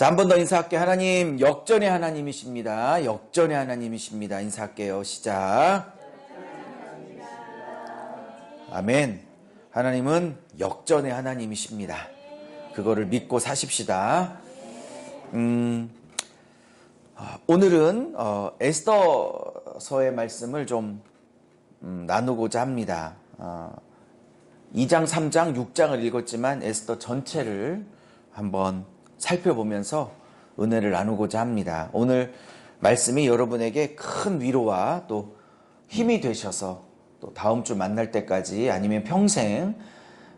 자, 한 번 더 인사할게요. 하나님, 역전의 하나님이십니다. 역전의 하나님이십니다. 인사할게요. 시작. 아멘. 하나님은 역전의 하나님이십니다. 그거를 믿고 사십시다. 오늘은 에스더서의 말씀을 좀 나누고자 합니다. 2장, 3장, 6장을 읽었지만 에스더 전체를 한번 살펴보면서 은혜를 나누고자 합니다. 오늘 말씀이 여러분에게 큰 위로와 또 힘이 되셔서 또 다음 주 만날 때까지 아니면 평생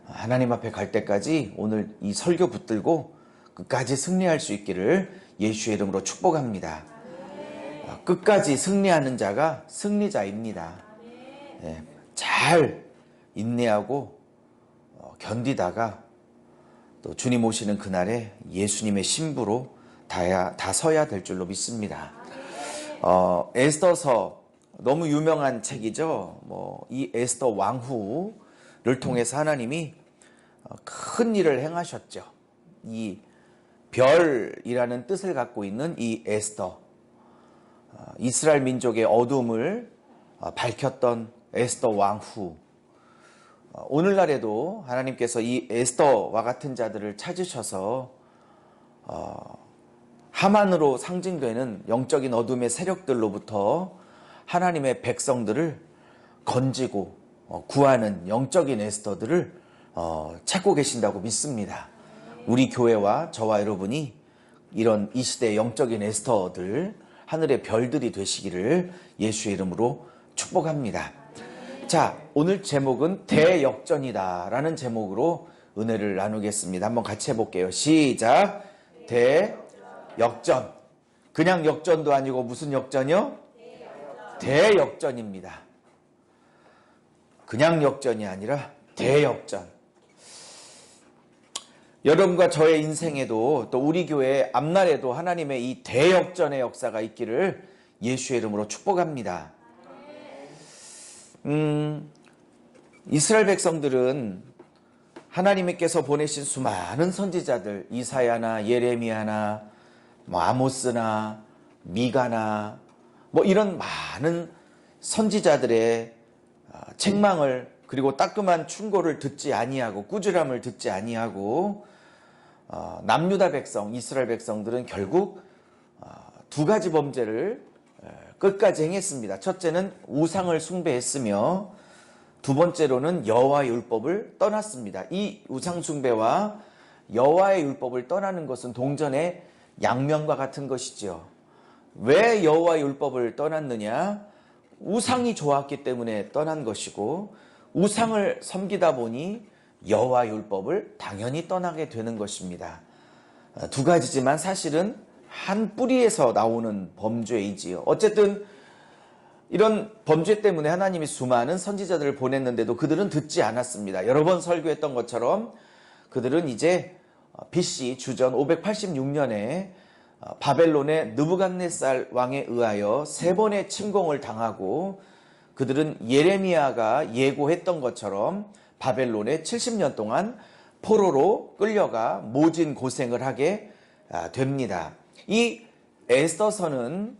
하나님 앞에 갈 때까지 오늘 이 설교 붙들고 끝까지 승리할 수 있기를 예수의 이름으로 축복합니다. 끝까지 승리하는 자가 승리자입니다. 잘 인내하고 견디다가 또 주님 오시는 그날에 예수님의 신부로 다 서야 될 줄로 믿습니다. 에스더서 너무 유명한 책이죠. 이 에스더 왕후를 통해서 하나님이 큰 일을 행하셨죠. 이 별이라는 뜻을 갖고 있는 이 에스더, 이스라엘 민족의 어둠을 밝혔던 에스더 왕후. 오늘날에도 하나님께서 이 에스더와 같은 자들을 찾으셔서 하만으로 상징되는 영적인 어둠의 세력들로부터 하나님의 백성들을 건지고 구하는 영적인 에스더들을 찾고 계신다고 믿습니다. 우리 교회와 저와 여러분이 이런 이 시대의 영적인 에스더들, 하늘의 별들이 되시기를 예수의 이름으로 축복합니다. 자, 오늘 제목은 대역전이다 라는 제목으로 은혜를 나누겠습니다. 한번 같이 해볼게요. 시작. 대역전. 그냥 역전도 아니고 무슨 역전이요? 대역전입니다. 그냥 역전이 아니라 대역전. 여러분과 저의 인생에도 또 우리 교회 앞날에도 하나님의 이 대역전의 역사가 있기를 예수의 이름으로 축복합니다. 이스라엘 백성들은 하나님께서 보내신 수많은 선지자들, 이사야나 예레미야나 아모스나 미가나 이런 많은 선지자들의 책망을 그리고 따끔한 충고를 듣지 아니하고 꾸지람을 듣지 아니하고 남유다 백성, 이스라엘 백성들은 결국 두 가지 범죄를 끝까지 행했습니다. 첫째는 우상을 숭배했으며 두 번째로는 여호와의 율법을 떠났습니다. 이 우상 숭배와 여호와의 율법을 떠나는 것은 동전의 양면과 같은 것이지요. 왜 여호와의 율법을 떠났느냐? 우상이 좋았기 때문에 떠난 것이고 우상을 섬기다 보니 여호와의 율법을 당연히 떠나게 되는 것입니다. 두 가지지만 사실은 한 뿌리에서 나오는 범죄이지요. 어쨌든 이런 범죄 때문에 하나님이 수많은 선지자들을 보냈는데도 그들은 듣지 않았습니다. 여러 번 설교했던 것처럼 그들은 이제 BC 주전 586년에 바벨론의 느부갓네살 왕에 의하여 3번의 침공을 당하고 그들은 예레미야가 예고했던 것처럼 바벨론에 70년 동안 포로로 끌려가 모진 고생을 하게 됩니다. 이 에스더서는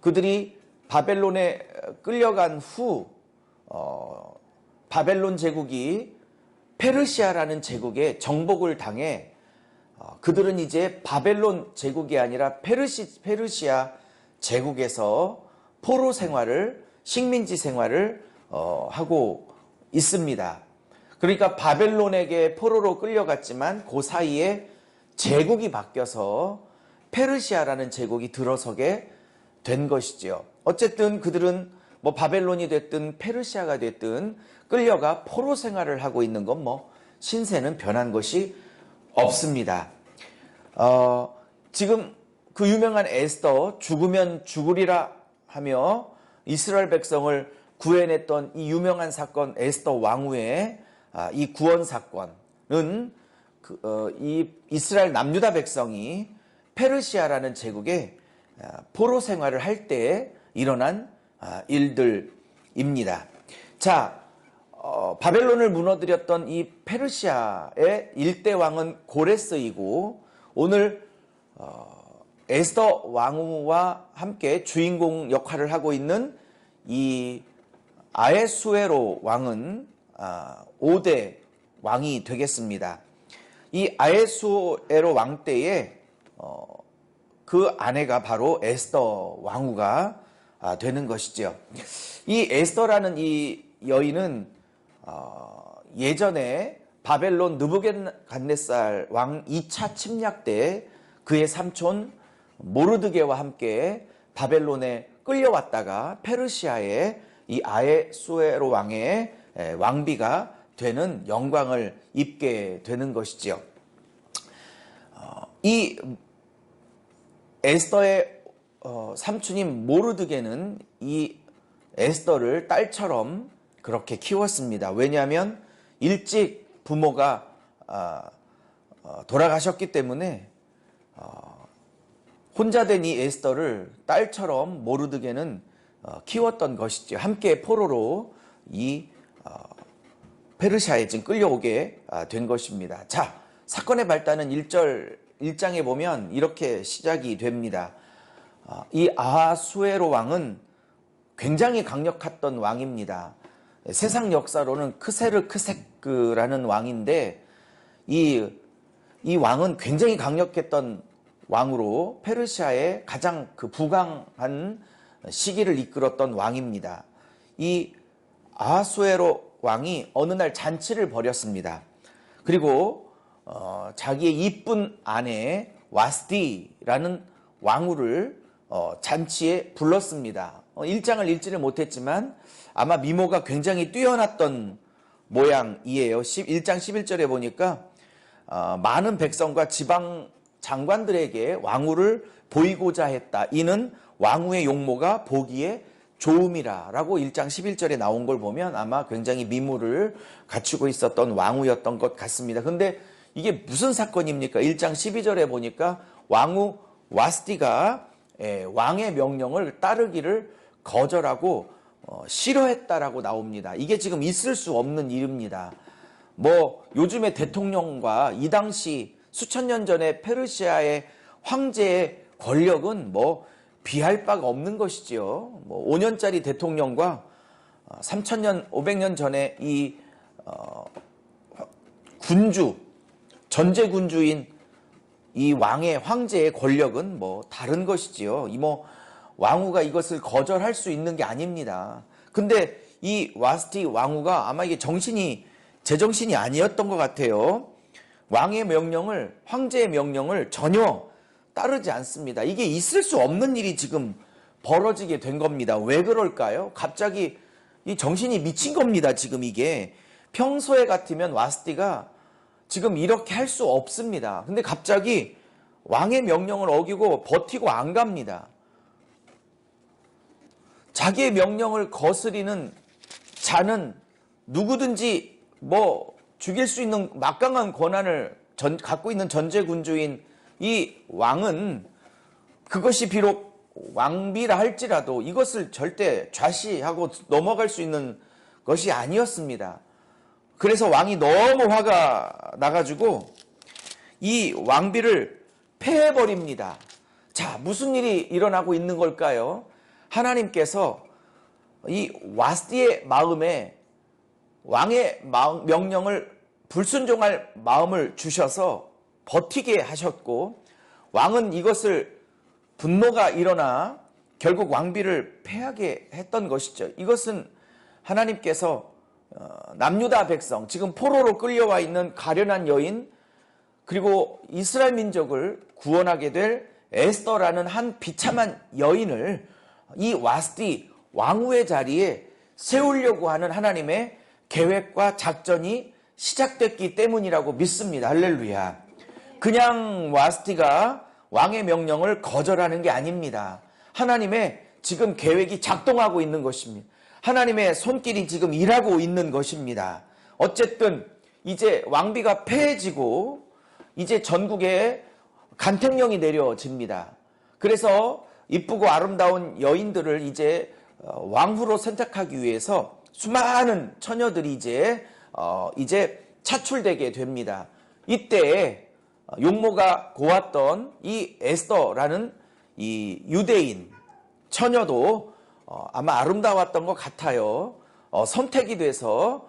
그들이 바벨론에 끌려간 후 바벨론 제국이 페르시아라는 제국에 정복을 당해 그들은 이제 바벨론 제국이 아니라 페르시아 제국에서 포로 생활을, 식민지 생활을 하고 있습니다. 그러니까 바벨론에게 포로로 끌려갔지만 그 사이에 제국이 바뀌어서 페르시아라는 제국이 들어서게 된 것이지요. 어쨌든 그들은 바벨론이 됐든 페르시아가 됐든 끌려가 포로 생활을 하고 있는 건 신세는 변한 것이 없습니다. 지금 그 유명한 에스더 죽으면 죽으리라 하며 이스라엘 백성을 구해냈던 이 유명한 사건 에스더 왕후의 이 구원 사건은 이 이스라엘 남유다 백성이 페르시아라는 제국에 포로 생활을 할 때 일어난 일들입니다. 자, 바벨론을 무너뜨렸던 이 페르시아의 일대 왕은 고레스이고 오늘 에스더 왕후와 함께 주인공 역할을 하고 있는 이 아헤수에로 왕은 5대 왕이 되겠습니다. 이 아헤수에로 왕 때에 그 아내가 바로 에스더 왕후가 되는 것이죠. 이 에스더라는 이 여인은 예전에 바벨론 느부갓네살 왕 2차 침략 때 그의 삼촌 모르드게와 함께 바벨론에 끌려왔다가 페르시아의 이 아헤수에로 왕의 왕비가 되는 영광을 입게 되는 것이지요. 이 에스더의 삼촌인 모르드게는 이 에스더를 딸처럼 그렇게 키웠습니다. 왜냐하면 일찍 부모가 돌아가셨기 때문에 혼자 된 이 에스더를 딸처럼 모르드게는 키웠던 것이죠. 함께 포로로 이 페르시아에 지금 끌려오게 된 것입니다. 자, 사건의 발단은 1장에 보면 이렇게 시작이 됩니다. 이 아하수에로 왕은 굉장히 강력했던 왕입니다. 세상 역사로는 크세르크세크라는 왕인데 이 왕은 굉장히 강력했던 왕으로 페르시아의 가장 부강한 시기를 이끌었던 왕입니다. 이 아하수에로 왕이 어느 날 잔치를 벌였습니다. 그리고 자기의 이쁜 아내 와스디라는 왕후를 잔치에 불렀습니다. 1장을 읽지를 못했지만 아마 미모가 굉장히 뛰어났던 모양이에요. 1장 11절에 보니까 많은 백성과 지방 장관들에게 왕후를 보이고자 했다. 이는 왕후의 용모가 보기에 좋음이라 라고 1장 11절에 나온 걸 보면 아마 굉장히 미모를 갖추고 있었던 왕후였던 것 같습니다. 근데 이게 무슨 사건입니까? 1장 12절에 보니까 왕후 와스디가 왕의 명령을 따르기를 거절하고 싫어했다라고 나옵니다. 이게 지금 있을 수 없는 일입니다. 요즘의 대통령과 이 당시 수천 년 전에 페르시아의 황제의 권력은 비할 바가 없는 것이지요. 5년짜리 대통령과 3,000년, 500년 전에 이 군주, 전제군주인 이 왕의 황제의 권력은 다른 것이지요. 왕후가 이것을 거절할 수 있는 게 아닙니다. 근데 이 와스티 왕후가 아마 이게 제정신이 아니었던 것 같아요. 왕의 명령을, 황제의 명령을 전혀 따르지 않습니다. 이게 있을 수 없는 일이 지금 벌어지게 된 겁니다. 왜 그럴까요? 갑자기 이 정신이 미친 겁니다. 지금 이게 평소에 같으면 와스티가 지금 이렇게 할 수 없습니다. 근데 갑자기 왕의 명령을 어기고 버티고 안 갑니다. 자기의 명령을 거스리는 자는 누구든지 죽일 수 있는 막강한 권한을 갖고 있는 전제군주인 이 왕은 그것이 비록 왕비라 할지라도 이것을 절대 좌시하고 넘어갈 수 있는 것이 아니었습니다. 그래서 왕이 너무 화가 나가지고 이 왕비를 패해버립니다. 자, 무슨 일이 일어나고 있는 걸까요? 하나님께서 이 와스디의 마음에 왕의 명령을 불순종할 마음을 주셔서 버티게 하셨고 왕은 이것을 분노가 일어나 결국 왕비를 패하게 했던 것이죠. 이것은 하나님께서 남유다 백성, 지금 포로로 끌려와 있는 가련한 여인, 그리고 이스라엘 민족을 구원하게 될 에스더라는 한 비참한 여인을 이 와스디 왕후의 자리에 세우려고 하는 하나님의 계획과 작전이 시작됐기 때문이라고 믿습니다. 할렐루야. 그냥 와스티가 왕의 명령을 거절하는 게 아닙니다. 하나님의 지금 계획이 작동하고 있는 것입니다. 하나님의 손길이 지금 일하고 있는 것입니다. 어쨌든 이제 왕비가 패해지고 이제 전국에 간택령이 내려집니다. 그래서 이쁘고 아름다운 여인들을 이제 왕후로 선택하기 위해서 수많은 처녀들이 이제 차출되게 됩니다. 이때 용모가 고왔던 이 에스더라는 이 유대인 처녀도 아마 아름다웠던 것 같아요. 선택이 돼서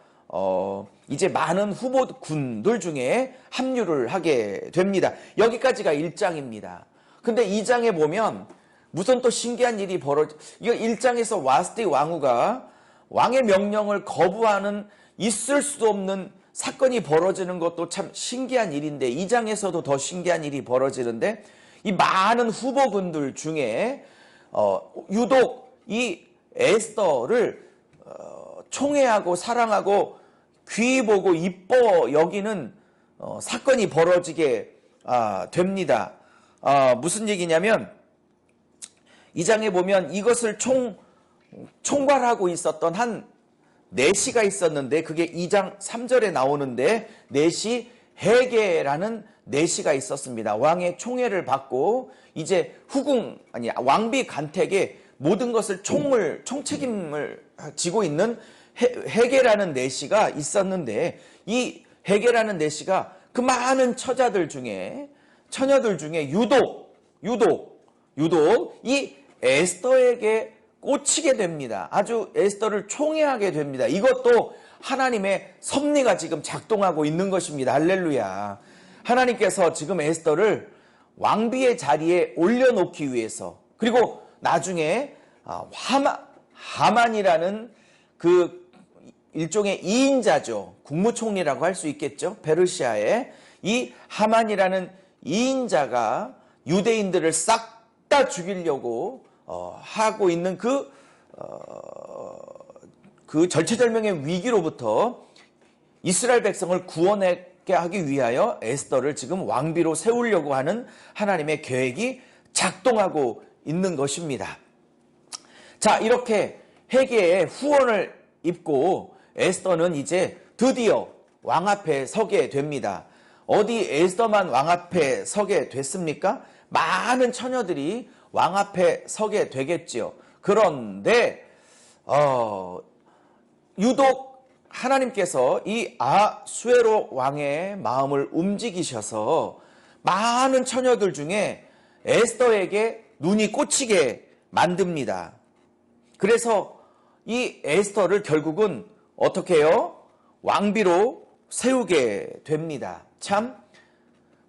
이제 많은 후보군들 중에 합류를 하게 됩니다. 여기까지가 1장입니다. 근데 2장에 보면 무슨 또 신기한 일이 이거 1장에서 와스디 왕후가 왕의 명령을 거부하는 있을 수도 없는 사건이 벌어지는 것도 참 신기한 일인데 2장에서도 더 신기한 일이 벌어지는데 이 많은 후보군들 중에 유독 이 에스더를 총애하고 사랑하고 귀 보고 이뻐 여기는 사건이 벌어지게 됩니다. 무슨 얘기냐면 2장에 보면 이것을 총괄하고 있었던 한 내시가 있었는데 그게 2장 3절에 나오는데 내시 헤게라는 내시가 있었습니다. 왕의 총애를 받고 이제 왕비 간택에 모든 것을 총책임을 지고 있는 헤게라는 내시가 있었는데 이 헤게라는 내시가 그 많은 처녀들 중에 유독 이 에스더에게 꽂히게 됩니다. 아주 에스더를 총애하게 됩니다. 이것도 하나님의 섭리가 지금 작동하고 있는 것입니다. 할렐루야. 하나님께서 지금 에스더를 왕비의 자리에 올려놓기 위해서 그리고 나중에 하만이라는 그 일종의 2인자죠. 국무총리라고 할 수 있겠죠. 페르시아의 이 하만이라는 2인자가 유대인들을 싹 다 죽이려고 하고 있는 그 절체절명의 위기로부터 이스라엘 백성을 구원하게 하기 위하여 에스더를 지금 왕비로 세우려고 하는 하나님의 계획이 작동하고 있는 것입니다. 자, 이렇게 헤게의 후원을 입고 에스더는 이제 드디어 왕 앞에 서게 됩니다. 어디 에스더만 왕 앞에 서게 됐습니까? 많은 처녀들이 왕 앞에 서게 되겠지요. 그런데 유독 하나님께서 이 아수에로 왕의 마음을 움직이셔서 많은 처녀들 중에 에스더에게 눈이 꽂히게 만듭니다. 그래서 이 에스더를 결국은 어떻게 해요? 왕비로 세우게 됩니다. 참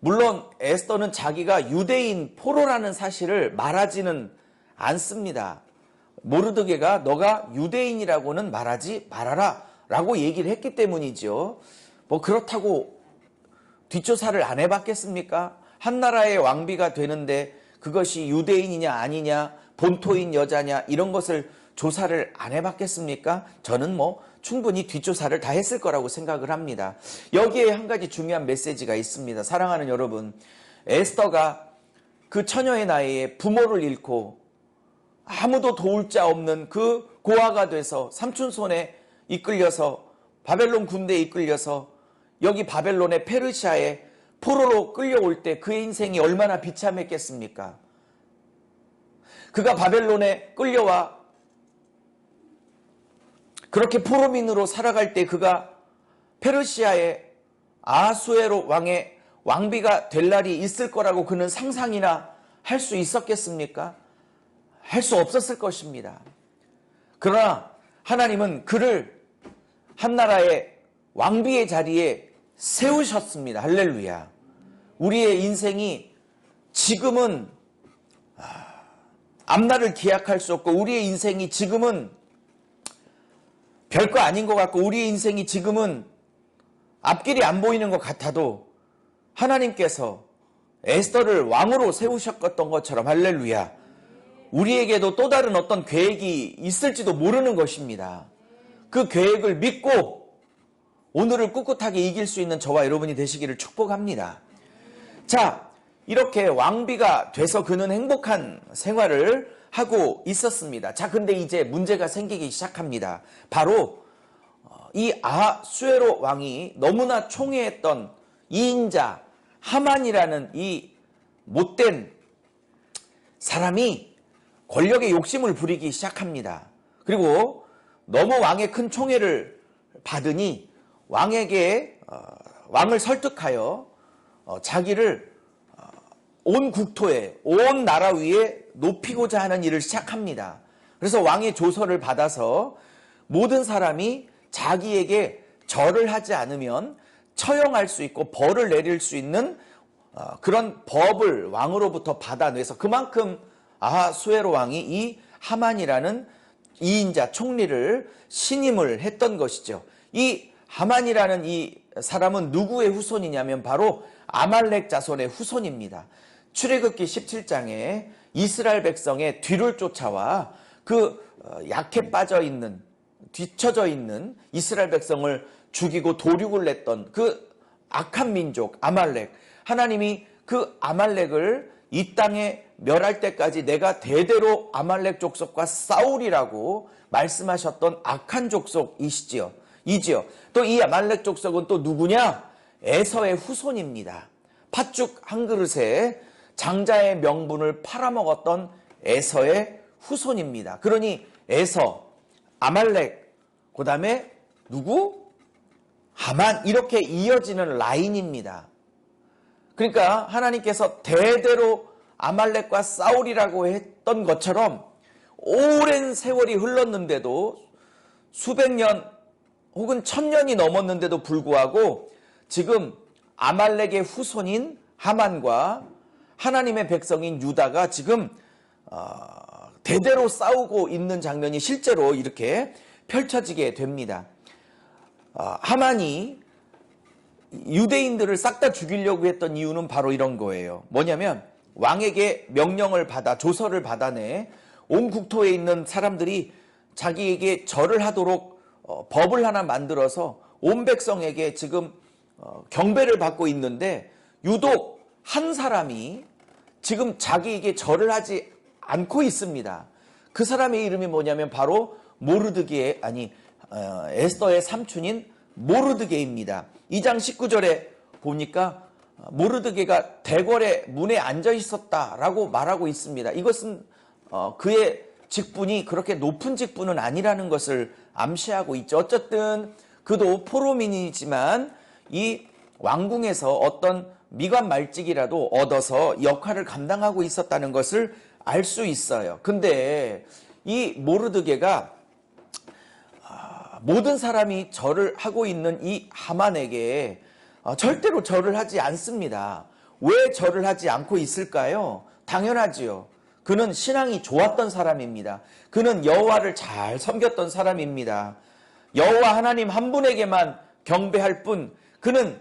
물론 에스더는 자기가 유대인 포로라는 사실을 말하지는 않습니다. 모르드게가 너가 유대인이라고는 말하지 말아라 라고 얘기를 했기 때문이죠. 뭐 그렇다고 뒷조사를 안 해봤겠습니까? 한 나라의 왕비가 되는데 그것이 유대인이냐 아니냐 본토인 여자냐 이런 것을 조사를 안 해봤겠습니까? 저는 뭐 충분히 뒷조사를 다 했을 거라고 생각을 합니다. 여기에 한 가지 중요한 메시지가 있습니다. 사랑하는 여러분, 에스더가 그 처녀의 나이에 부모를 잃고 아무도 도울 자 없는 그 고아가 돼서 삼촌 손에 이끌려서 바벨론 군대에 이끌려서 여기 바벨론의 페르시아에 포로로 끌려올 때 그의 인생이 얼마나 비참했겠습니까? 그가 바벨론에 끌려와 그렇게 포로민으로 살아갈 때 그가 페르시아의 아수에로 왕의 왕비가 될 날이 있을 거라고 그는 상상이나 할 수 있었겠습니까? 할 수 없었을 것입니다. 그러나 하나님은 그를 한나라의 왕비의 자리에 세우셨습니다. 할렐루야. 우리의 인생이 지금은 앞날을 기약할 수 없고 우리의 인생이 지금은 별거 아닌 것 같고 우리의 인생이 지금은 앞길이 안 보이는 것 같아도 하나님께서 에스더를 왕으로 세우셨던 것처럼 할렐루야. 우리에게도 또 다른 어떤 계획이 있을지도 모르는 것입니다. 그 계획을 믿고 오늘을 꿋꿋하게 이길 수 있는 저와 여러분이 되시기를 축복합니다. 자, 이렇게 왕비가 돼서 그는 행복한 생활을 하고 있었습니다. 자, 근데 이제 문제가 생기기 시작합니다. 바로 이 아수에로 왕이 너무나 총애했던 2인자 하만이라는 이 못된 사람이 권력의 욕심을 부리기 시작합니다. 그리고 너무 왕의 큰 총애를 받으니 왕에게 왕을 설득하여 자기를 온 국토에, 온 나라 위에 높이고자 하는 일을 시작합니다. 그래서 왕의 조서를 받아서 모든 사람이 자기에게 절을 하지 않으면 처형할 수 있고 벌을 내릴 수 있는 그런 법을 왕으로부터 받아내서 그만큼 아하수에로 왕이 이 하만이라는 2인자 총리를 신임을 했던 것이죠. 이 하만이라는 이 사람은 누구의 후손이냐면 바로 아말렉 자손의 후손입니다. 출애굽기 17장에 이스라엘 백성의 뒤를 쫓아와 그 약해 빠져 있는, 뒤처져 있는 이스라엘 백성을 죽이고 도륙을 냈던 그 악한 민족 아말렉, 하나님이 그 아말렉을 이 땅에 멸할 때까지 내가 대대로 아말렉 족속과 싸우리라고 말씀하셨던 악한 족속이시지요. 또 이 아말렉 족속은 또 누구냐? 에서의 후손입니다. 팥죽 한 그릇에 장자의 명분을 팔아먹었던 에서의 후손입니다. 그러니 에서, 아말렉, 그 다음에 누구? 하만, 이렇게 이어지는 라인입니다. 그러니까 하나님께서 대대로 아말렉과 싸우리라고 했던 것처럼 오랜 세월이 흘렀는데도 수백 년 혹은 1000년이 넘었는데도 불구하고 지금 아말렉의 후손인 하만과 하나님의 백성인 유다가 지금 대대로 싸우고 있는 장면이 실제로 이렇게 펼쳐지게 됩니다. 하만이 유대인들을 싹 다 죽이려고 했던 이유는 바로 이런 거예요. 뭐냐면 왕에게 명령을 받아 조서를 받아내 온 국토에 있는 사람들이 자기에게 절을 하도록 법을 하나 만들어서 온 백성에게 지금 경배를 받고 있는데 유독 한 사람이 지금 자기에게 절을 하지 않고 있습니다. 그 사람의 이름이 뭐냐면 바로 에스더의 삼촌인 모르드게입니다. 2장 19절에 보니까 모르드게가 대궐의 문에 앉아 있었다라고 말하고 있습니다. 이것은 그의 직분이 그렇게 높은 직분은 아니라는 것을 암시하고 있죠. 어쨌든 그도 포로민이지만 이 왕궁에서 어떤 미관 말직이라도 얻어서 역할을 감당하고 있었다는 것을 알 수 있어요. 근데 이 모르드게가 모든 사람이 절을 하고 있는 이 하만에게 절대로 절을 하지 않습니다. 왜 절을 하지 않고 있을까요? 당연하지요. 그는 신앙이 좋았던 사람입니다. 그는 여호와를 잘 섬겼던 사람입니다. 여호와 하나님 한 분에게만 경배할 뿐 그는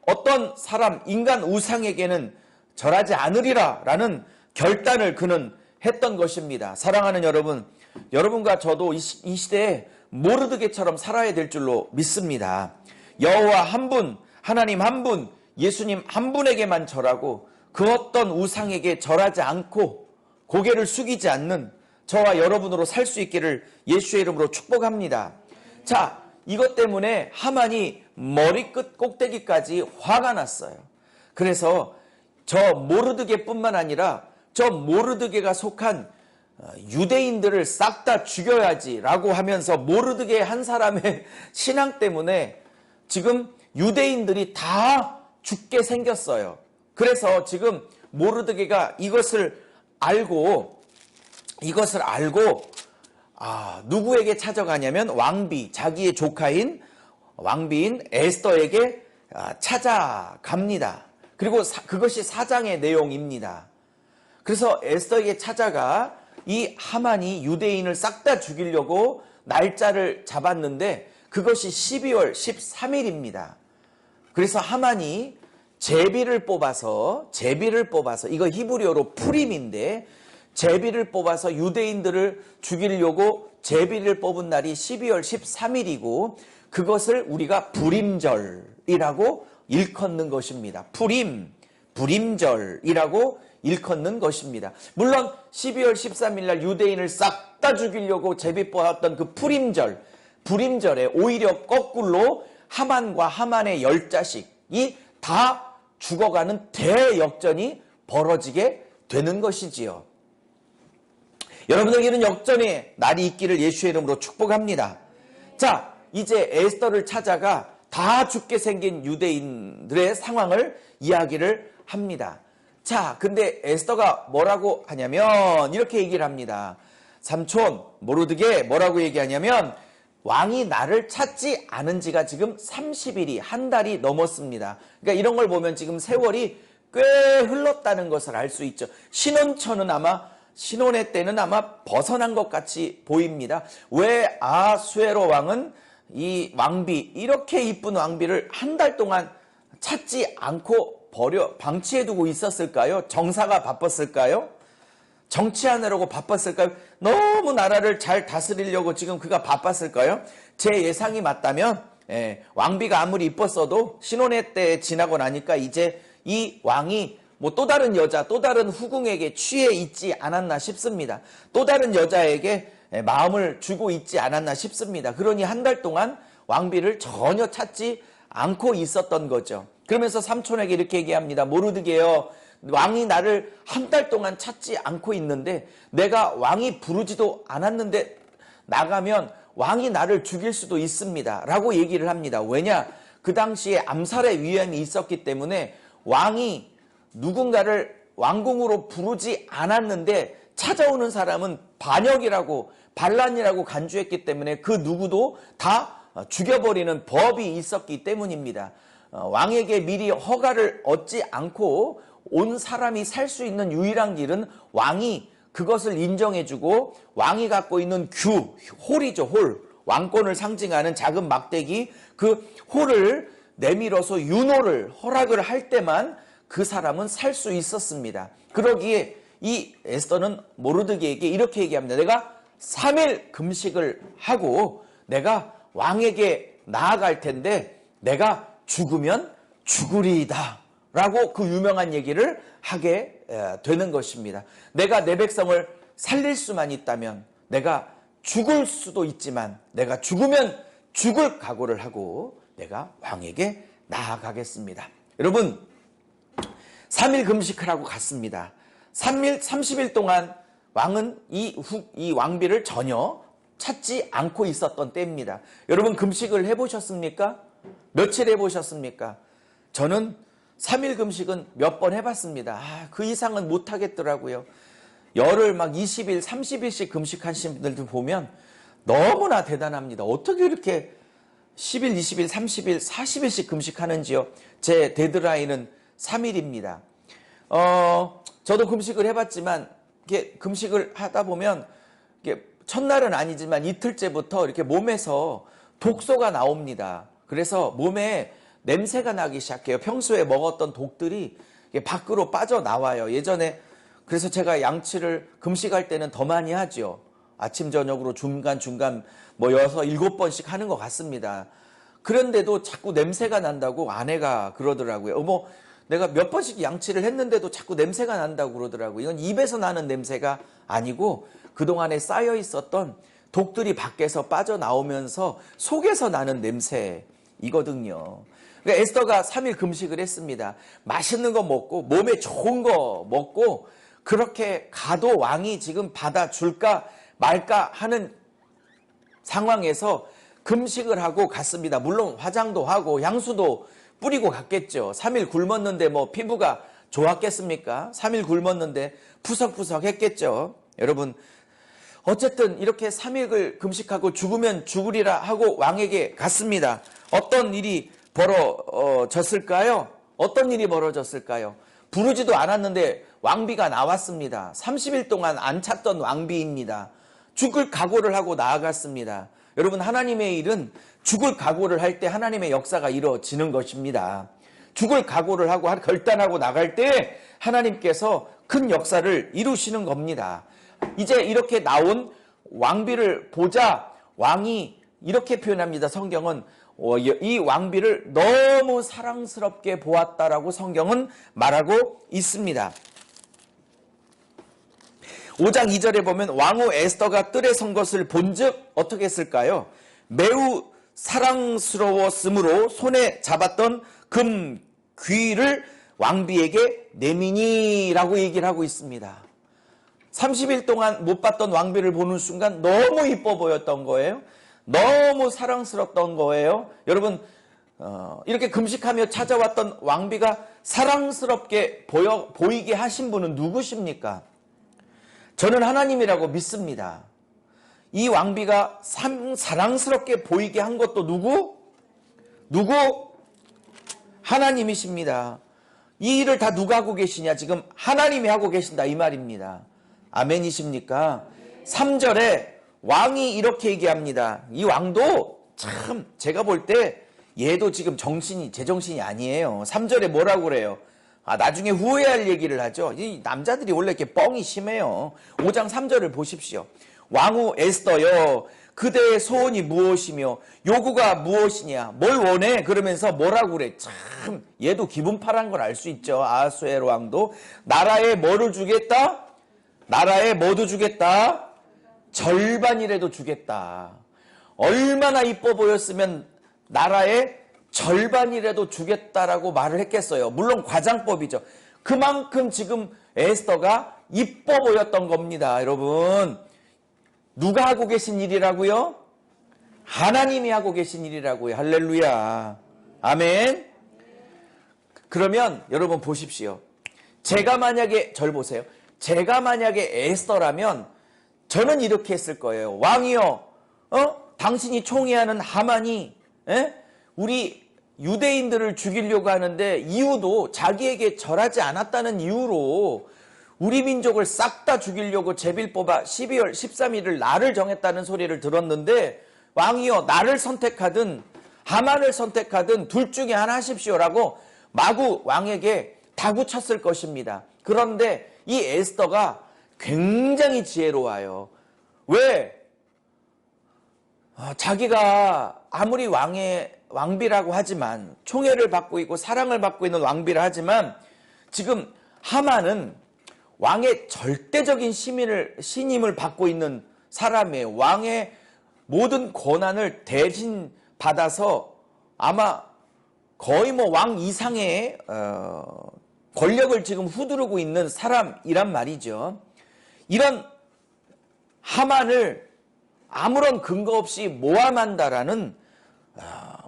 어떤 사람, 인간 우상에게는 절하지 않으리라 라는 결단을 그는 했던 것입니다. 사랑하는 여러분, 여러분과 저도 이 시대에 모르드게처럼 살아야 될 줄로 믿습니다. 여호와 한 분, 하나님 한 분, 예수님 한 분에게만 절하고 그 어떤 우상에게 절하지 않고 고개를 숙이지 않는 저와 여러분으로 살 수 있기를 예수의 이름으로 축복합니다. 자, 이것 때문에 하만이 머리끝 꼭대기까지 화가 났어요. 그래서 저 모르드게뿐만 아니라 저 모르드게가 속한 유대인들을 싹 다 죽여야지라고 하면서 모르드게 한 사람의 신앙 때문에 지금 유대인들이 다 죽게 생겼어요. 그래서 지금 모르드게가 이것을 알고 누구에게 찾아가냐면 자기의 조카인 왕비인 에스더에게 찾아갑니다. 그리고 그것이 4장의 내용입니다. 그래서 에스더에게 찾아가 이 하만이 유대인을 싹 다 죽이려고 날짜를 잡았는데 그것이 12월 13일입니다. 그래서 하만이 제비를 뽑아서 이거 히브리어로 푸림인데 제비를 뽑아서 유대인들을 죽이려고 제비를 뽑은 날이 12월 13일이고 그것을 우리가 불임절이라고 일컫는 것입니다. 불임절이라고 일컫는 것입니다. 물론 12월 13일 날 유대인을 싹 다 죽이려고 제비 뽑았던 그 불임절에 오히려 거꾸로 하만과 하만의 10자식이 다 죽어가는 대역전이 벌어지게 되는 것이지요. 여러분에게는 역전의 날이 있기를 예수의 이름으로 축복합니다. 자, 이제 에스더를 찾아가 다 죽게 생긴 유대인들의 상황을 이야기를 합니다. 자, 근데 에스더가 뭐라고 하냐면 이렇게 얘기를 합니다. 삼촌 모르드게 뭐라고 얘기하냐면 왕이 나를 찾지 않은 지가 지금 30일이 한 달이 넘었습니다. 그러니까 이런 걸 보면 지금 세월이 꽤 흘렀다는 것을 알 수 있죠. 신혼의 때는 아마 벗어난 것 같이 보입니다. 왜 아수에로 왕은 이 왕비, 이렇게 이쁜 왕비를 한 달 동안 찾지 않고 방치해두고 있었을까요? 정사가 바빴을까요? 정치하느라고 바빴을까요? 너무 나라를 잘 다스리려고 지금 그가 바빴을까요? 제 예상이 맞다면 왕비가 아무리 이뻤어도 신혼의 때 지나고 나니까 이제 이 왕이 뭐 또 다른 여자, 또 다른 후궁에게 취해 있지 않았나 싶습니다. 또 다른 여자에게 마음을 주고 있지 않았나 싶습니다. 그러니 한 달 동안 왕비를 전혀 찾지 않고 있었던 거죠. 그러면서 삼촌에게 이렇게 얘기합니다. 모르드게요. 왕이 나를 한 달 동안 찾지 않고 있는데 내가 왕이 부르지도 않았는데 나가면 왕이 나를 죽일 수도 있습니다. 라고 얘기를 합니다. 왜냐? 그 당시에 암살의 위험이 있었기 때문에 왕이 누군가를 왕궁으로 부르지 않았는데 찾아오는 사람은 반역이라고 반란이라고 간주했기 때문에 그 누구도 다 죽여버리는 법이 있었기 때문입니다. 왕에게 미리 허가를 얻지 않고 온 사람이 살 수 있는 유일한 길은 왕이 그것을 인정해주고 왕이 갖고 있는 홀이죠. 홀. 왕권을 상징하는 작은 막대기, 그 홀을 내밀어서 윤호를 허락을 할 때만 그 사람은 살 수 있었습니다. 그러기에 이 에스더는 모르드게에게 이렇게 얘기합니다. 내가 3일 금식을 하고 내가 왕에게 나아갈 텐데 내가 죽으면 죽으리이다 라고 그 유명한 얘기를 하게 되는 것입니다. 내가 내 백성을 살릴 수만 있다면 내가 죽을 수도 있지만 내가 죽으면 죽을 각오를 하고 내가 왕에게 나아가겠습니다. 여러분 3일 금식을 하고 갔습니다. 30일 동안 왕은 이 왕비를 전혀 찾지 않고 있었던 때입니다. 여러분 금식을 해보셨습니까? 며칠 해보셨습니까? 저는 3일 금식은 몇 번 해봤습니다. 그 이상은 못하겠더라고요. 열흘 막 20일, 30일씩 금식하시는 분들 보면 너무나 대단합니다. 어떻게 이렇게 10일, 20일, 30일, 40일씩 금식하는지요. 제 데드라인은 3일입니다. 저도 금식을 해봤지만 이렇게 금식을 하다 보면 이게 첫날은 아니지만 이틀째부터 이렇게 몸에서 독소가 나옵니다. 그래서 몸에 냄새가 나기 시작해요. 평소에 먹었던 독들이 밖으로 빠져나와요. 예전에 그래서 제가 양치를 금식할 때는 더 많이 하죠. 아침 저녁으로 중간중간 뭐 6, 7번씩 하는 것 같습니다. 그런데도 자꾸 냄새가 난다고 아내가 그러더라고요. 어머, 내가 몇 번씩 양치를 했는데도 자꾸 냄새가 난다고 그러더라고요. 이건 입에서 나는 냄새가 아니고 그동안에 쌓여 있었던 독들이 밖에서 빠져나오면서 속에서 나는 냄새이거든요. 그러니까 에스더가 3일 금식을 했습니다. 맛있는 거 먹고 몸에 좋은 거 먹고 그렇게 가도 왕이 지금 받아줄까 말까 하는 상황에서 금식을 하고 갔습니다. 물론 화장도 하고 향수도 뿌리고 갔겠죠. 3일 굶었는데 뭐 피부가 좋았겠습니까? 3일 굶었는데 푸석푸석 했겠죠. 여러분 어쨌든 이렇게 3일을 금식하고 죽으면 죽으리라 하고 왕에게 갔습니다. 어떤 일이 벌어졌을까요? 어떤 일이 벌어졌을까요? 부르지도 않았는데 왕비가 나왔습니다. 30일 동안 안 찾던 왕비입니다. 죽을 각오를 하고 나아갔습니다. 여러분 하나님의 일은 죽을 각오를 할 때 하나님의 역사가 이루어지는 것입니다. 죽을 각오를 하고 결단하고 나갈 때 하나님께서 큰 역사를 이루시는 겁니다. 이제 이렇게 나온 왕비를 보자 왕이 이렇게 표현합니다. 성경은 이 왕비를 너무 사랑스럽게 보았다라고 성경은 말하고 있습니다. 5장 2절에 보면 왕후 에스더가 뜰에 선 것을 본즉 어떻게 했을까요? 매우 사랑스러웠으므로 손에 잡았던 금 귀를 왕비에게 내미니라고 얘기를 하고 있습니다. 30일 동안 못 봤던 왕비를 보는 순간 너무 이뻐 보였던 거예요. 너무 사랑스럽던 거예요. 여러분 이렇게 금식하며 찾아왔던 왕비가 사랑스럽게 보이게 하신 분은 누구십니까? 저는 하나님이라고 믿습니다. 이 왕비가 사랑스럽게 보이게 한 것도 누구? 하나님이십니다. 이 일을 다 누가 하고 계시냐? 지금 하나님이 하고 계신다 이 말입니다. 아멘이십니까? 3절에 왕이 이렇게 얘기합니다. 이 왕도 참 제가 볼 때 얘도 지금 제정신이 아니에요. 3절에 뭐라고 그래요? 나중에 후회할 얘기를 하죠. 이 남자들이 원래 이렇게 뻥이 심해요. 5장 3절을 보십시오. 왕후 에스더여, 그대의 소원이 무엇이며 요구가 무엇이냐? 뭘 원해? 그러면서 뭐라고 그래? 참 얘도 기분 파란 걸 알 수 있죠. 아하수에로 왕도 나라에 뭐를 주겠다? 나라에 뭐도 주겠다? 절반이라도 주겠다. 얼마나 이뻐 보였으면 나라의 절반이라도 주겠다라고 말을 했겠어요. 물론 과장법이죠. 그만큼 지금 에스더가 이뻐 보였던 겁니다. 여러분, 누가 하고 계신 일이라고요? 하나님이 하고 계신 일이라고요. 할렐루야. 아멘. 그러면 여러분 보십시오. 제가 만약에 절 보세요. 제가 만약에 에스더라면 저는 이렇게 했을 거예요. 왕이여, 당신이 총애하는 하만이 우리 유대인들을 죽이려고 하는데 이유도 자기에게 절하지 않았다는 이유로 우리 민족을 싹 다 죽이려고 제비를 뽑아 12월 13일을 날을 정했다는 소리를 들었는데 왕이여 나를 선택하든 하만을 선택하든 둘 중에 하나 하십시오라고 마구 왕에게 다구쳤을 것입니다. 그런데 이 에스더가 굉장히 지혜로워요. 왜? 자기가 아무리 왕비라고 하지만 총애를 받고 있고 사랑을 받고 있는 왕비라 하지만 지금 하만은 왕의 절대적인 신임을 받고 있는 사람이에요. 왕의 모든 권한을 대신 받아서 아마 거의 왕 이상의 권력을 지금 휘두르고 있는 사람이란 말이죠. 이런 하만을 아무런 근거 없이 모함한다라는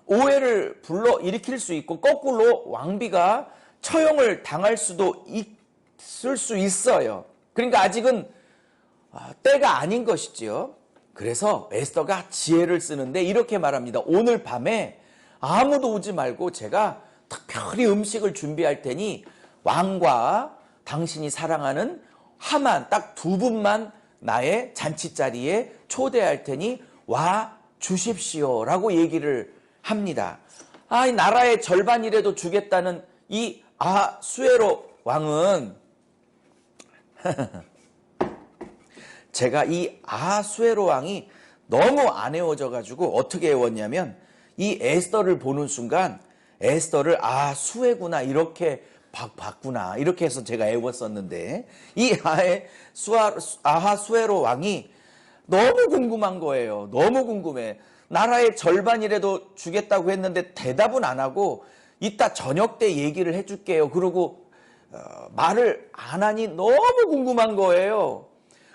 오해를 불러일으킬 수 있고 거꾸로 왕비가 처형을 당할 수도 있을 수 있어요. 그러니까 아직은 때가 아닌 것이지요. 그래서 에스더가 지혜를 쓰는데 이렇게 말합니다. 오늘 밤에 아무도 오지 말고 제가 특별히 음식을 준비할 테니 왕과 당신이 사랑하는 하만 딱 두 분만 나의 잔치자리에 초대할 테니 와 주십시오라고 얘기를 합니다. 이 나라의 절반이라도 주겠다는 이 아하수에로 왕은 제가 이 아하수에로 왕이 너무 안 애워져 가지고 어떻게 애웠냐면 이 에스더를 보는 순간 에스더를 수에구나 이렇게 봤구나 이렇게 해서 제가 애웠었는데 이 아하수에로 왕이 너무 궁금한 거예요. 너무 궁금해. 나라의 절반이라도 주겠다고 했는데 대답은 안 하고 이따 저녁 때 얘기를 해줄게요. 그러고 말을 안 하니 너무 궁금한 거예요.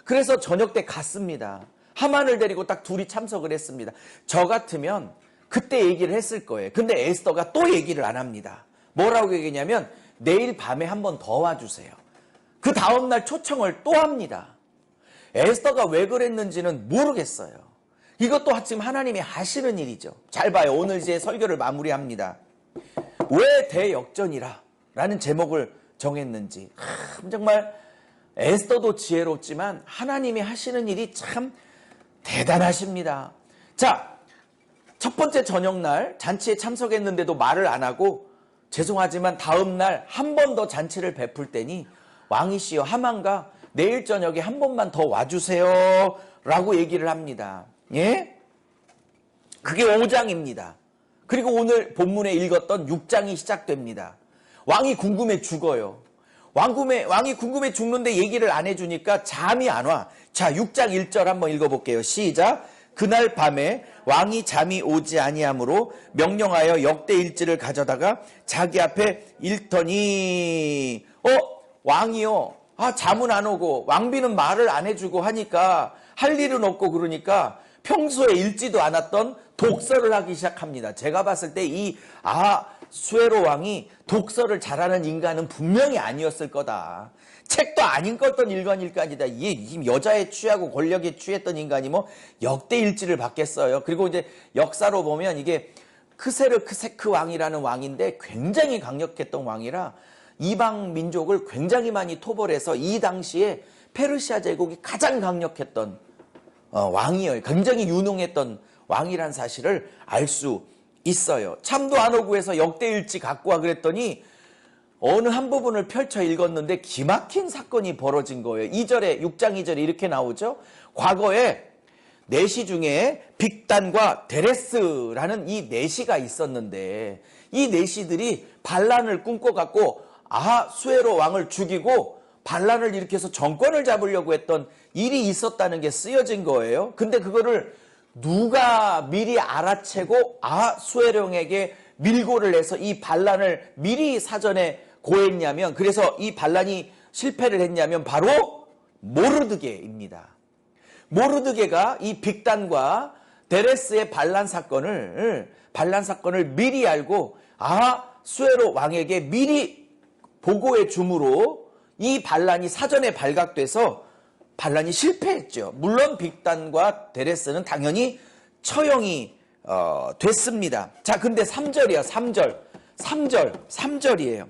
그래서 저녁 때 갔습니다. 하만을 데리고 딱 둘이 참석을 했습니다. 저 같으면 그때 얘기를 했을 거예요. 근데 에스더가 또 얘기를 안 합니다. 뭐라고 얘기냐면 내일 밤에 한 번 더 와주세요. 그 다음날 초청을 또 합니다. 에스더가 왜 그랬는지는 모르겠어요. 이것도 지금 하나님이 하시는 일이죠. 잘 봐요. 오늘 이제 설교를 마무리합니다. 왜 대역전이라 라는 제목을 정했는지. 정말 에스더도 지혜롭지만 하나님이 하시는 일이 참 대단하십니다. 자, 첫 번째 저녁날 잔치에 참석했는데도 말을 안 하고 죄송하지만 다음날 한 번 더 잔치를 베풀 때니 왕이시여 하만과 내일 저녁에 한 번만 더 와주세요 라고 얘기를 합니다. 예? 그게 5장입니다. 그리고 오늘 본문에 읽었던 6장이 시작됩니다. 왕이 궁금해 죽어요. 왕이 궁금해 죽는데 얘기를 안 해주니까 잠이 안 와. 자, 6장 1절 한번 읽어볼게요. 시작. 그날 밤에 왕이 잠이 오지 아니하므로 명령하여 역대 일지를 가져다가 자기 앞에 읽더니 왕이요. 잠은 안 오고 왕비는 말을 안 해주고 하니까 할 일은 없고 그러니까 평소에 읽지도 않았던 독서를 하기 시작합니다. 제가 봤을 때 이 아수에로 왕이 독서를 잘하는 인간은 분명히 아니었을 거다. 책도 안 읽었던 인간이다. 이게 지금 여자에 취하고 권력에 취했던 인간이 뭐 역대 일지를 받겠어요. 그리고 이제 역사로 보면 이게 크세르크세크 왕이라는 왕인데 굉장히 강력했던 왕이라 이방 민족을 굉장히 많이 토벌해서 이 당시에 페르시아 제국이 가장 강력했던 왕이에요. 굉장히 유능했던 왕이란 사실을 알 수 있어요. 참도 안 오고 해서 역대일지 갖고 와 그랬더니 어느 한 부분을 펼쳐 읽었는데 기막힌 사건이 벌어진 거예요. 2절에 6장 2절에 이렇게 나오죠. 과거에 내시 중에 빅단과 데레스라는 이 내시가 있었는데 이 내시들이 반란을 꿈꿔갖고 아수에로 왕을 죽이고 반란을 일으켜서 정권을 잡으려고 했던 일이 있었다는 게 쓰여진 거예요. 근데 그거를 누가 미리 알아채고 아수에룡에게 밀고를 해서 이 반란을 미리 사전에 고했냐면, 그래서 이 반란이 실패를 했냐면 바로 모르드게입니다. 모르드게가 이 빅단과 데레스의 반란 사건을 미리 알고 아수에로 왕에게 미리 보고해 줌으로 이 반란이 사전에 발각돼서 반란이 실패했죠. 물론 빅단과 데레스는 당연히 처형이 됐습니다. 자, 근데 3절이야. 3절이에요.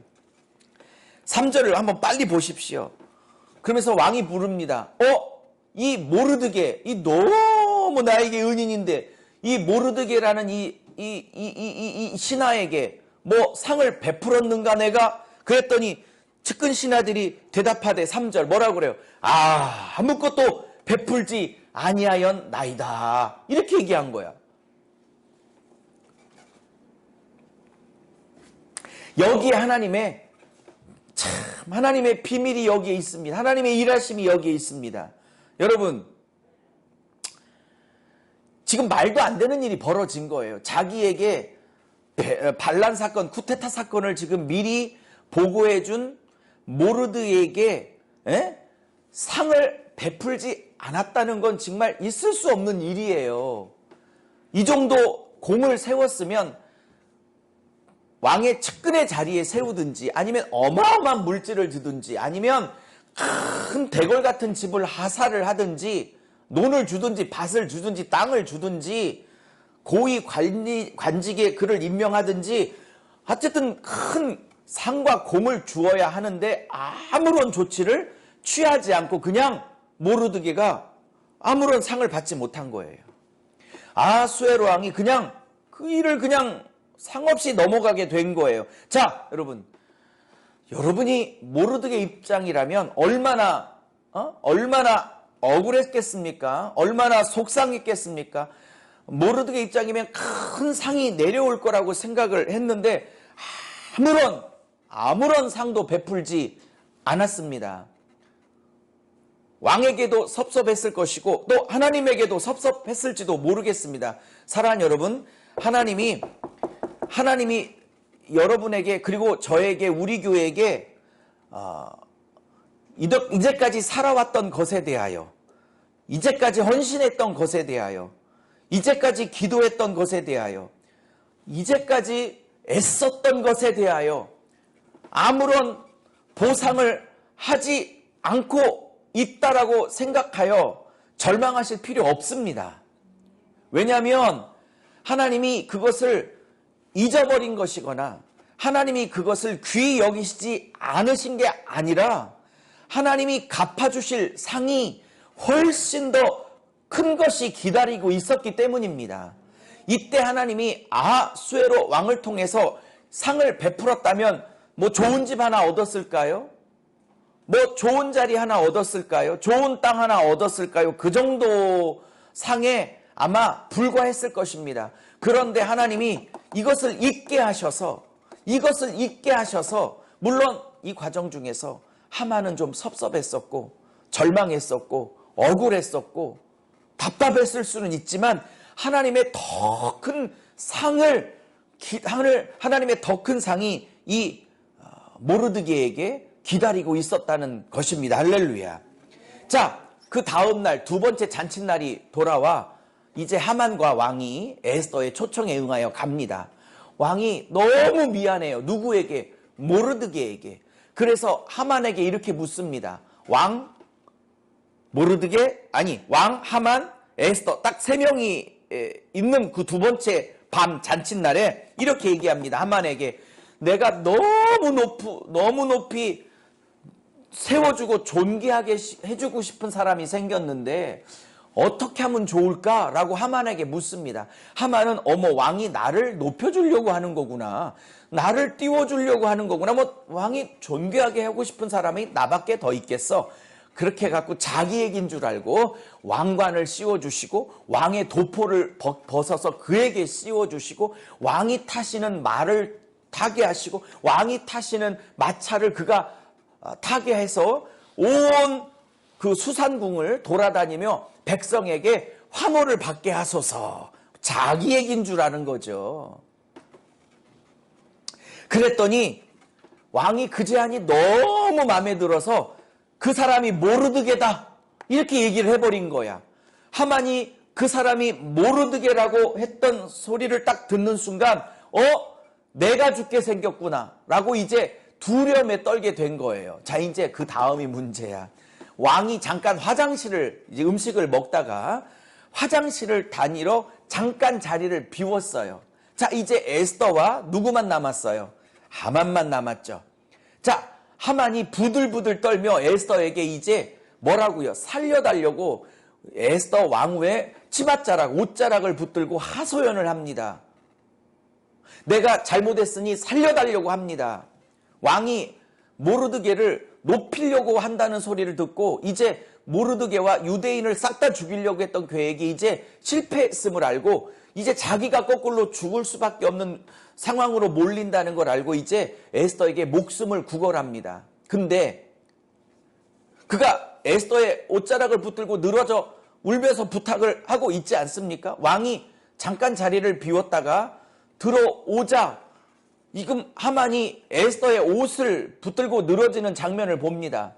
3절을 한번 빨리 보십시오. 그러면서 왕이 부릅니다. 이 모르드게, 이 너무 나에게 은인인데 이 모르드게라는 이 신하에게 뭐 상을 베풀었는가 내가? 그랬더니 측근 신하들이 대답하되 3절 뭐라고 그래요? 아무것도 베풀지 아니하였나이다. 이렇게 얘기한 거야. 여기에 하나님의 비밀이 여기에 있습니다. 하나님의 일하심이 여기에 있습니다. 여러분, 지금 말도 안 되는 일이 벌어진 거예요. 자기에게 반란 사건, 쿠데타 사건을 지금 미리 보고해준 모르드에게 상을 베풀지 않았다는 건 정말 있을 수 없는 일이에요. 이 정도 공을 세웠으면 왕의 측근의 자리에 세우든지 아니면 어마어마한 물질을 주든지 아니면 큰 대궐 같은 집을 하사를 하든지 논을 주든지 밭을 주든지 땅을 주든지 고위 관직에 그를 임명하든지 어쨌든 큰 상과 공을 주어야 하는데 아무런 조치를 취하지 않고 그냥 모르드게가 아무런 상을 받지 못한 거예요. 아수에로 왕이 그냥 그 일을 그냥 상 없이 넘어가게 된 거예요. 자, 여러분이 모르드게 입장이라면 얼마나 억울했겠습니까? 얼마나 속상했겠습니까? 모르드게 입장이면 큰 상이 내려올 거라고 생각을 했는데 아무런 상도 베풀지 않았습니다. 왕에게도 섭섭했을 것이고 또 하나님에게도 섭섭했을지도 모르겠습니다. 사랑하는 여러분, 하나님이 여러분에게 그리고 저에게 우리 교회에게 이제까지 살아왔던 것에 대하여, 이제까지 헌신했던 것에 대하여, 이제까지 기도했던 것에 대하여, 이제까지 애썼던 것에 대하여 아무런 보상을 하지 않고 있다라고 생각하여 절망하실 필요 없습니다. 왜냐하면 하나님이 그것을 잊어버린 것이거나 하나님이 그것을 귀히 여기시지 않으신 게 아니라 하나님이 갚아주실 상이 훨씬 더 큰 것이 기다리고 있었기 때문입니다. 이때 하나님이 아수에로 왕을 통해서 상을 베풀었다면 뭐 좋은 집 하나 얻었을까요? 뭐 좋은 자리 하나 얻었을까요? 좋은 땅 하나 얻었을까요? 그 정도 상에 아마 불과했을 것입니다. 그런데 하나님이 이것을 잊게 하셔서 물론 이 과정 중에서 하만은 좀 섭섭했었고 절망했었고 억울했었고 답답했을 수는 있지만 하나님의 더 큰 하나님의 더 큰 상이 이 모르드게에게 기다리고 있었다는 것입니다. 할렐루야. 자, 그 다음 날 두 번째 잔칫날이 돌아와 이제 하만과 왕이 에스더의 초청에 응하여 갑니다. 왕이 너무 미안해요. 누구에게? 모르드게에게. 그래서 하만에게 이렇게 묻습니다. 왕 하만, 에스더 딱 3명이 있는 그 두 번째 밤 잔칫날에 이렇게 얘기합니다. 하만에게 내가 너무 높이 세워주고 존귀하게 해주고 싶은 사람이 생겼는데 어떻게 하면 좋을까라고 하만에게 묻습니다. 하만은 어머, 왕이 나를 높여주려고 하는 거구나. 나를 띄워주려고 하는 거구나. 뭐 왕이 존귀하게 하고 싶은 사람이 나밖에 더 있겠어. 그렇게 해갖고 자기 얘기인 줄 알고 왕관을 씌워주시고 왕의 도포를 벗어서 그에게 씌워주시고 왕이 타시는 말을 타게 하시고 왕이 타시는 마차를 그가 타게 해서 온 그 수산궁을 돌아다니며 백성에게 환호를 받게 하소서. 자기 얘기인 줄 아는 거죠. 그랬더니 왕이 그 제안이 너무 마음에 들어서 그 사람이 모르드게다 이렇게 얘기를 해버린 거야. 하만이 그 사람이 모르드게라고 했던 소리를 딱 듣는 순간 내가 죽게 생겼구나 라고 이제 두려움에 떨게 된 거예요. 자, 이제 그 다음이 문제야. 왕이 잠깐 화장실을 이제 음식을 먹다가 화장실을 다니러 잠깐 자리를 비웠어요. 자, 이제 에스더와 누구만 남았어요? 하만만 남았죠. 자, 하만이 부들부들 떨며 에스더에게 이제 뭐라고요? 살려달라고 에스더 왕후의 치맛자락, 옷자락을 붙들고 하소연을 합니다. 내가 잘못했으니 살려달라고 합니다. 왕이 모르드게를 높이려고 한다는 소리를 듣고 이제 모르드게와 유대인을 싹 다 죽이려고 했던 계획이 이제 실패했음을 알고 이제 자기가 거꾸로 죽을 수밖에 없는 상황으로 몰린다는 걸 알고 이제 에스더에게 목숨을 구걸합니다. 근데 그가 에스더의 옷자락을 붙들고 늘어져 울면서 부탁을 하고 있지 않습니까? 왕이 잠깐 자리를 비웠다가 들어오자 지금 하만이 에스더의 옷을 붙들고 늘어지는 장면을 봅니다.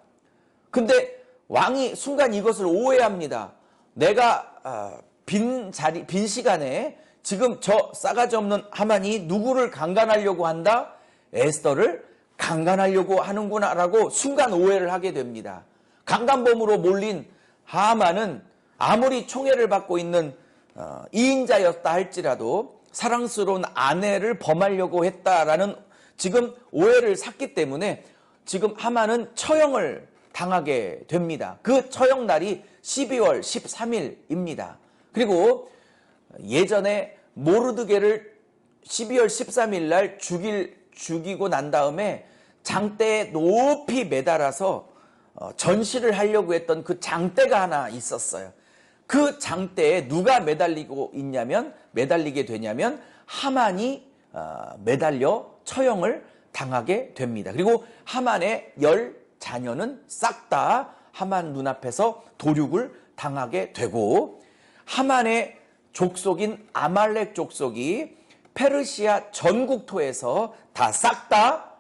근데 왕이 순간 이것을 오해합니다. 내가 빈 시간에 지금 저 싸가지 없는 하만이 누구를 강간하려고 한다? 에스더를 강간하려고 하는구나 라고 순간 오해를 하게 됩니다. 강간범으로 몰린 하만은 아무리 총애를 받고 있는 이인자였다 할지라도 사랑스러운 아내를 범하려고 했다라는 지금 오해를 샀기 때문에 지금 하만은 처형을 당하게 됩니다. 그 처형 날이 12월 13일입니다. 그리고 예전에 모르드게를 12월 13일 날 죽이고 난 다음에 장대에 높이 매달아서 전시를 하려고 했던 그 장대가 하나 있었어요. 그 장대에 누가 매달리게 되냐면 하만이 매달려 처형을 당하게 됩니다. 그리고 하만의 10자녀는 싹 다 하만 눈앞에서 도륙을 당하게 되고 하만의 족속인 아말렉 족속이 페르시아 전국토에서 다 싹 다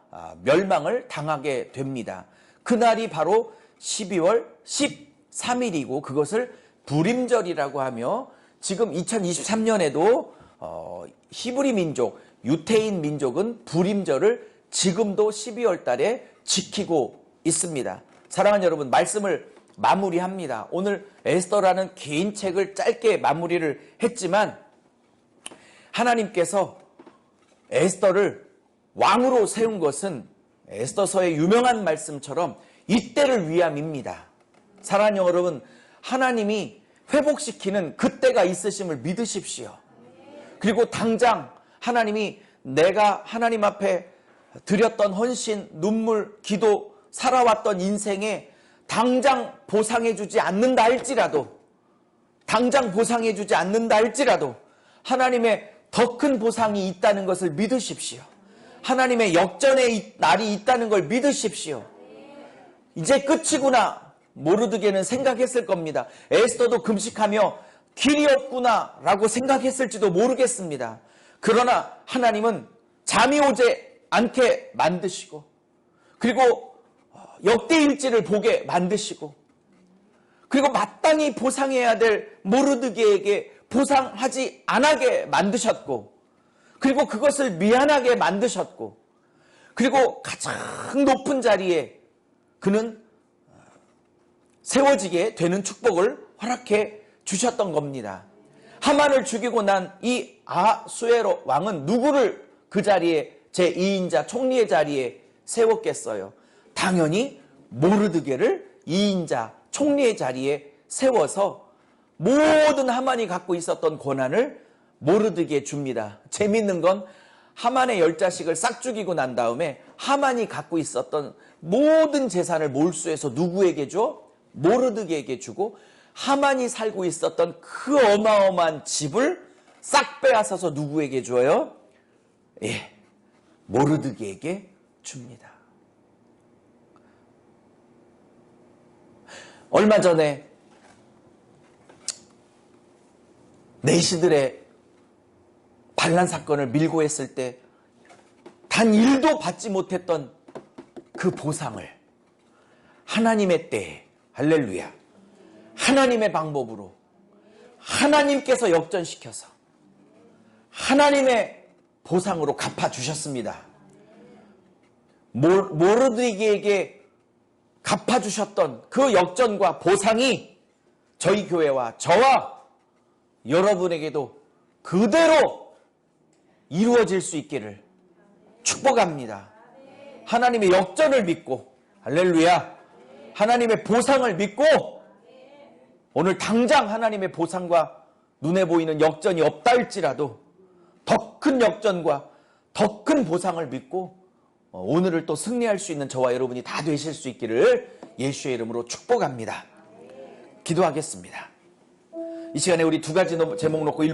멸망을 당하게 됩니다. 그날이 바로 12월 13일이고 그것을 부림절이라고 하며 지금 2023년에도 히브리 민족, 유태인 민족은 부림절을 지금도 12월 달에 지키고 있습니다. 사랑하는 여러분, 말씀을 마무리합니다. 오늘 에스더라는 긴 책을 짧게 마무리를 했지만 하나님께서 에스더를 왕으로 세운 것은 에스더서의 유명한 말씀처럼 이때를 위함입니다. 사랑하는 여러분, 하나님이 회복시키는 그때가 있으심을 믿으십시오. 그리고 당장 하나님이 내가 하나님 앞에 드렸던 헌신, 눈물, 기도, 살아왔던 인생에 당장 보상해주지 않는다 할지라도 하나님의 더 큰 보상이 있다는 것을 믿으십시오. 하나님의 역전의 날이 있다는 걸 믿으십시오. 이제 끝이구나. 모르드게는 생각했을 겁니다. 에스더도 금식하며 길이 없구나 라고 생각했을지도 모르겠습니다. 그러나 하나님은 잠이 오지 않게 만드시고 그리고 역대일지를 보게 만드시고 그리고 마땅히 보상해야 될 모르드게에게 보상하지 않게 만드셨고, 그리고 그것을 미안하게 만드셨고, 그리고 가장 높은 자리에 그는 세워지게 되는 축복을 허락해 주셨던 겁니다. 하만을 죽이고 난 이 아수에로 왕은 누구를 그 자리에 제2인자 총리의 자리에 세웠겠어요? 당연히 모르드게를 2인자 총리의 자리에 세워서 모든 하만이 갖고 있었던 권한을 모르드게에 줍니다. 재밌는 건 하만의 10자식을 싹 죽이고 난 다음에 하만이 갖고 있었던 모든 재산을 몰수해서 누구에게 줘? 모르드게에게 주고, 하만이 살고 있었던 그 어마어마한 집을 싹 빼앗아서 누구에게 줘요? 예, 모르드게에게 줍니다. 얼마 전에 내시들의 반란 사건을 밀고 했을 때 단 1도 받지 못했던 그 보상을 하나님의 때에, 할렐루야, 하나님의 방법으로 하나님께서 역전시켜서 하나님의 보상으로 갚아주셨습니다. 모르드게에게 갚아주셨던 그 역전과 보상이 저희 교회와 저와 여러분에게도 그대로 이루어질 수 있기를 축복합니다. 하나님의 역전을 믿고, 할렐루야, 하나님의 보상을 믿고, 오늘 당장 하나님의 보상과 눈에 보이는 역전이 없다 할지라도 더 큰 역전과 더 큰 보상을 믿고 오늘을 또 승리할 수 있는 저와 여러분이 다 되실 수 있기를 예수의 이름으로 축복합니다. 기도하겠습니다. 이 시간에 우리 두 가지 제목 놓고 1분